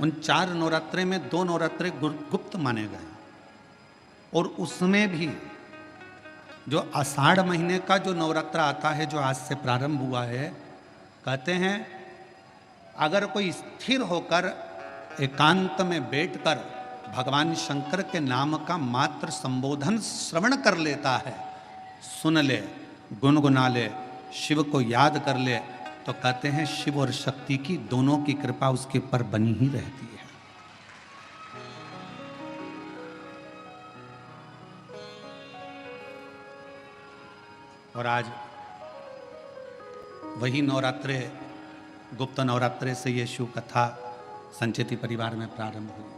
उन 4 नवरात्रे में 2 नवरात्रे गुप्त माने गए और उसमें भी जो आषाढ़ महीने का जो नवरात्रा आता है, जो आज से प्रारंभ हुआ है, कहते हैं अगर कोई स्थिर होकर एकांत में बैठकर भगवान शंकर के नाम का मात्र संबोधन श्रवण कर लेता है, सुन ले, गुनगुना ले, शिव को याद कर ले, तो कहते हैं शिव और शक्ति की दोनों की कृपा उसके ऊपर बनी ही रहती है। और आज वही नवरात्रे, गुप्त नवरात्रे से ये शिव कथा संचेती परिवार में प्रारंभ हुई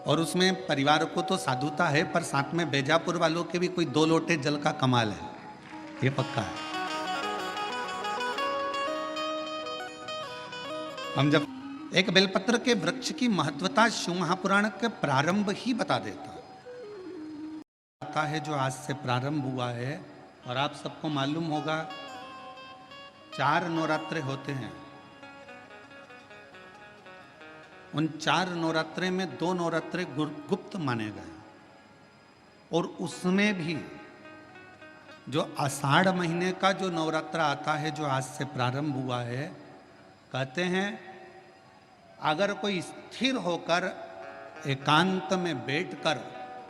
और उसमें परिवार को तो साधुता है, पर साथ में बेजापुर वालों के भी कोई 2 लोटे जल का कमाल है, ये पक्का है। हम जब एक बेलपत्र के वृक्ष की महत्वता शिव महापुराण के प्रारंभ ही बता देता है, जो आज से प्रारंभ हुआ है। और आप सबको मालूम होगा 4 नवरात्रे होते हैं। उन 4 नवरात्रे में 2 नवरात्रे गुप्त माने गए और उसमें भी जो आषाढ़ महीने का जो नवरात्रा आता है, जो आज से प्रारंभ हुआ है, कहते हैं अगर कोई स्थिर होकर एकांत में बैठकर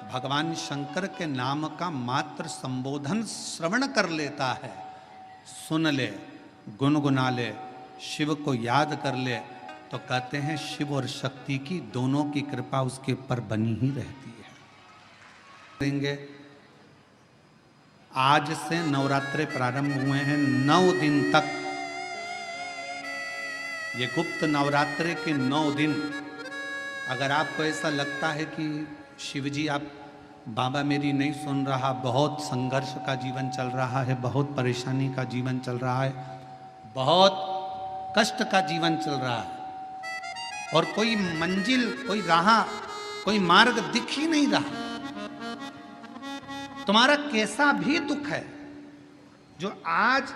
भगवान शंकर के नाम का मात्र संबोधन श्रवण कर लेता है, सुन ले, गुनगुना ले, शिव को याद कर ले, तो कहते हैं शिव और शक्ति की दोनों की कृपा उसके ऊपर बनी ही रहती है। देंगे आज से नवरात्रे प्रारंभ हुए हैं, 9 दिन तक। ये गुप्त नवरात्रे के 9 दिन, अगर आपको ऐसा लगता है कि शिवजी आप बाबा मेरी नहीं सुन रहा, बहुत संघर्ष का जीवन चल रहा है, बहुत परेशानी का जीवन चल रहा है, बहुत कष्ट का जीवन चल रहा है और कोई मंजिल, कोई राह, कोई मार्ग दिख ही नहीं रहा, तुम्हारा कैसा भी दुख है, जो आज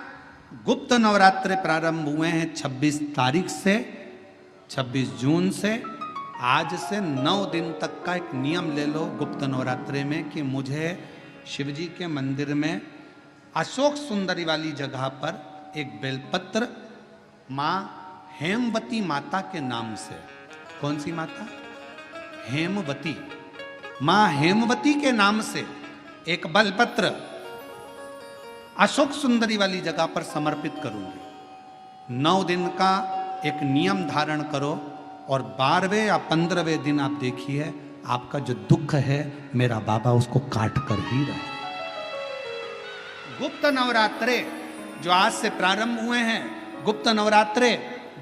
गुप्त नवरात्रे प्रारंभ हुए हैं 26 तारीख से, 26 जून से, आज से 9 दिन तक का एक नियम ले लो गुप्त नवरात्रे में कि मुझे शिवजी के मंदिर में अशोक सुंदरी वाली जगह पर एक बेलपत्र माँ हेमवती माता के नाम से, कौन सी माता? हेमवती, माँ हेमवती के नाम से एक बेलपत्र अशोक सुंदरी वाली जगह पर समर्पित करूंगी। 9 दिन का एक नियम धारण करो और 12वें या 15वें दिन आप देखिए आपका जो दुख है मेरा बाबा उसको काट कर ही रहे। गुप्त नवरात्रे जो आज से प्रारंभ हुए हैं, गुप्त नवरात्रे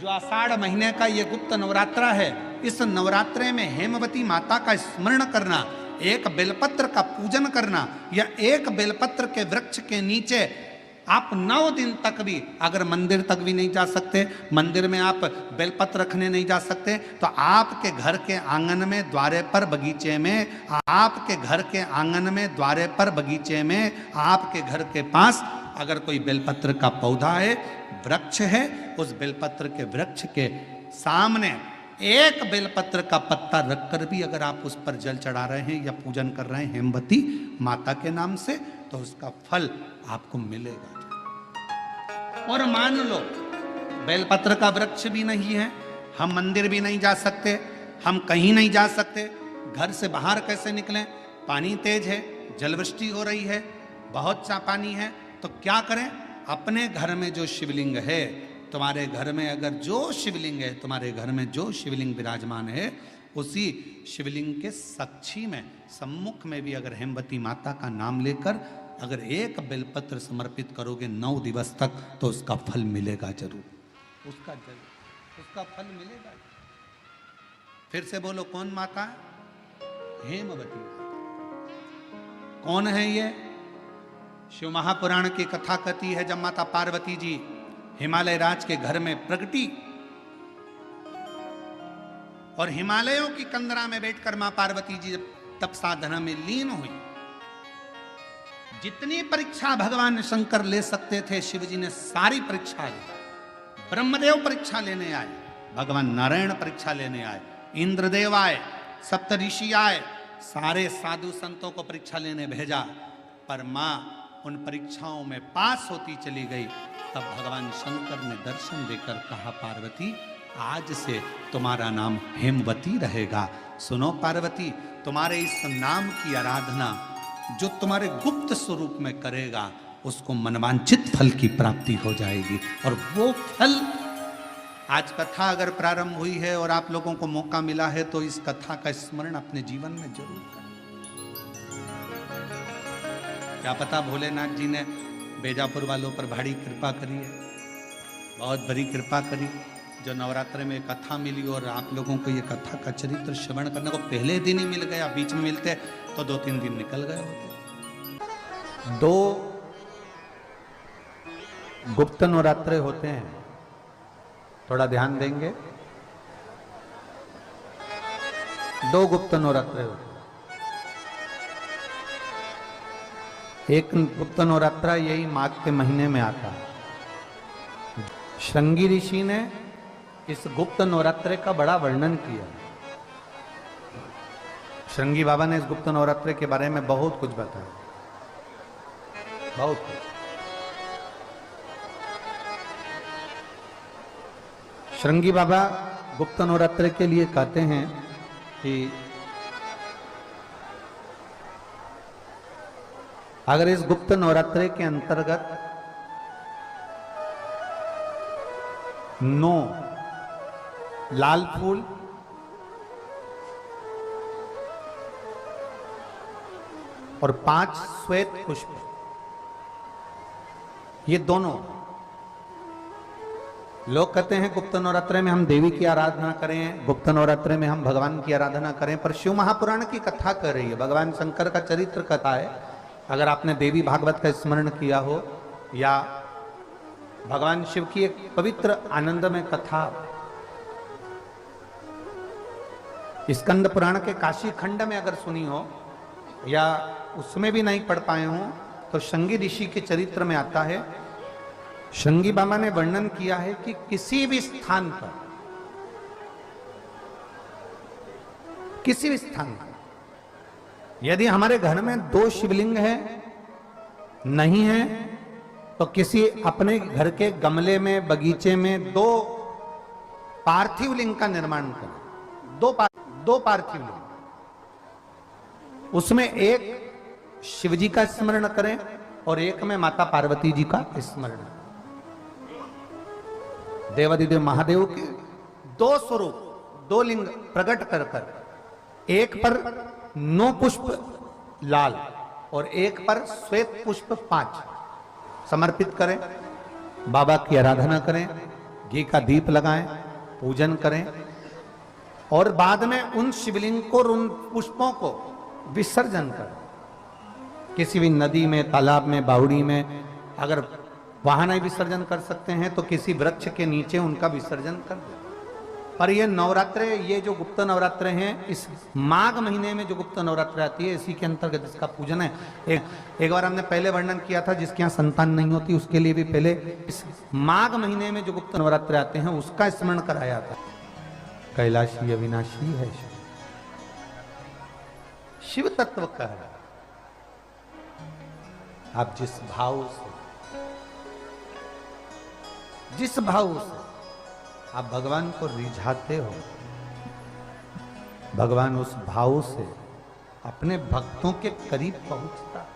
जो आषाढ़ महीने का ये गुप्त नवरात्रा है, इस नवरात्रे में हेमवती माता का स्मरण करना, एक बेलपत्र का पूजन करना, या एक बेलपत्र के वृक्ष के नीचे आप 9 दिन तक भी, अगर मंदिर तक भी नहीं जा सकते, मंदिर में आप बेलपत्र रखने नहीं जा सकते, तो आपके घर के आंगन में, द्वारे पर, बगीचे में, आपके घर के आंगन में, द्वारे पर, बगीचे में, आपके घर के पास अगर कोई बेलपत्र का पौधा है, वृक्ष है, उस बेलपत्र के वृक्ष के सामने एक बेलपत्र का पत्ता रखकर भी अगर आप उस पर जल चढ़ा रहे हैं या पूजन कर रहे हैं हेमवती माता के नाम से, तो उसका फल आपको मिलेगा। और मान लो बेलपत्र का वृक्ष भी नहीं है, हम मंदिर भी नहीं जा सकते, हम कहीं नहीं जा सकते, घर से बाहर कैसे निकलें, पानी तेज है, जलवृष्टि हो रही है, बहुत सा पानी है, तो क्या करें? अपने घर में जो शिवलिंग है, तुम्हारे घर में अगर जो शिवलिंग है, तुम्हारे घर में जो शिवलिंग विराजमान है, उसी शिवलिंग के साक्षी में, सम्मुख में भी अगर हेमवती माता का नाम लेकर अगर एक बेलपत्र समर्पित करोगे 9 दिवस तक, तो उसका फल मिलेगा जरूर, उसका फल मिलेगा। फिर से बोलो, कौन माता? हेमवती माता। कौन है ये? शिव महापुराण की कथा कहती है, जब माता पार्वती जी हिमालय राज के घर में प्रगटी और हिमालयों की कंदरा में बैठकर मां पार्वती जी तप साधना में लीन हुई, जितनी परीक्षा भगवान शंकर ले सकते थे, शिव जी ने सारी परीक्षा ली। ब्रह्मदेव परीक्षा लेने आए, भगवान नारायण परीक्षा लेने आए, इंद्रदेव आए, सप्तऋषि आए, सारे साधु संतों को परीक्षा लेने भेजा, पर मां उन परीक्षाओं में पास होती चली गई। तब भगवान शंकर ने दर्शन देकर कहा, पार्वती आज से तुम्हारा नाम हेमवती रहेगा। सुनो पार्वती, तुम्हारे इस नाम की आराधना जो तुम्हारे गुप्त स्वरूप में करेगा उसको मनवांचित फल की प्राप्ति हो जाएगी। और वो फल, आज कथा अगर प्रारंभ हुई है और आप लोगों को मौका मिला है तो इस कथा का स्मरण अपने जीवन में जरूर करें। क्या पता भोलेनाथ जी ने बेजापुर वालों पर भारी कृपा करी है, बहुत बड़ी कृपा करी, जो नवरात्र में कथा मिली और आप लोगों को ये कथा का चरित्र श्रवण करने को पहले दिन ही मिल गया। बीच में मिलते तो 2-3 दिन निकल गए होते। 2 गुप्त नवरात्रे होते हैं, थोड़ा ध्यान देंगे। 2 गुप्त नवरात्रे होते हैं। एक गुप्त नवरात्रा यही माघ के महीने में आता है। श्रृंगी ऋषि ने इस गुप्त नवरात्रे का बड़ा वर्णन किया। श्रृंगी बाबा ने इस गुप्त नवरात्रे के बारे में बहुत कुछ बताया, बहुत कुछ। श्रृंगी बाबा गुप्त नवरात्रे के लिए कहते हैं कि अगर इस गुप्त नवरात्रे के अंतर्गत 9 लाल फूल, और 5 श्वेत पुष्प, ये दोनों, लोग कहते हैं गुप्त नवरात्रे में हम देवी की आराधना करें, गुप्त नवरात्रे में हम भगवान की आराधना करें, पर शिव महापुराण की कथा कर रही है, भगवान शंकर का चरित्र कथा है। अगर आपने देवी भागवत का स्मरण किया हो या भगवान शिव की एक पवित्र आनंदमय कथा स्कंद पुराण के काशी खंड में अगर सुनी हो या उसमें भी नहीं पढ़ पाए हो तो श्रृंगी ऋषि के चरित्र में आता है। श्रृंगी बाबा ने वर्णन किया है कि किसी भी स्थान पर, किसी भी स्थान पर यदि हमारे घर में 2 शिवलिंग है, नहीं है, तो किसी अपने घर के गमले में, बगीचे में 2 पार्थिव लिंग का निर्माण करें। 2 पार्थिव लिंग, उसमें एक शिवजी का स्मरण करें और एक में माता पार्वती जी का स्मरण। देवादिदेव महादेव के 2 स्वरूप, 2 लिंग प्रकट कर कर, एक पर 9 पुष्प लाल और एक पर श्वेत पुष्प 5 समर्पित करें, बाबा की आराधना करें, घी का दीप लगाएं, पूजन करें और बाद में उन शिवलिंग को, उन पुष्पों को विसर्जन करें। किसी भी नदी में, तालाब में, बावड़ी में, अगर वहां नहीं विसर्जन कर सकते हैं तो किसी वृक्ष के नीचे उनका विसर्जन कर दें। पर ये नवरात्रे, ये जो गुप्त नवरात्रे हैं, इस माघ महीने में जो गुप्त नवरात्रे आती है, इसी के अंतर्गत इसका पूजन है। एक बार हमने पहले वर्णन किया था, जिसके यहाँ संतान नहीं होती उसके लिए भी पहले इस माघ महीने में जो गुप्त नवरात्रे आते हैं उसका स्मरण कराया था। कैलाशी अविनाशी है शिव, शिव तत्व का है। आप जिस भाव से, जिस भाव से आप भगवान को रिझाते हो, भगवान उस भाव से अपने भक्तों के करीब पहुंचता है।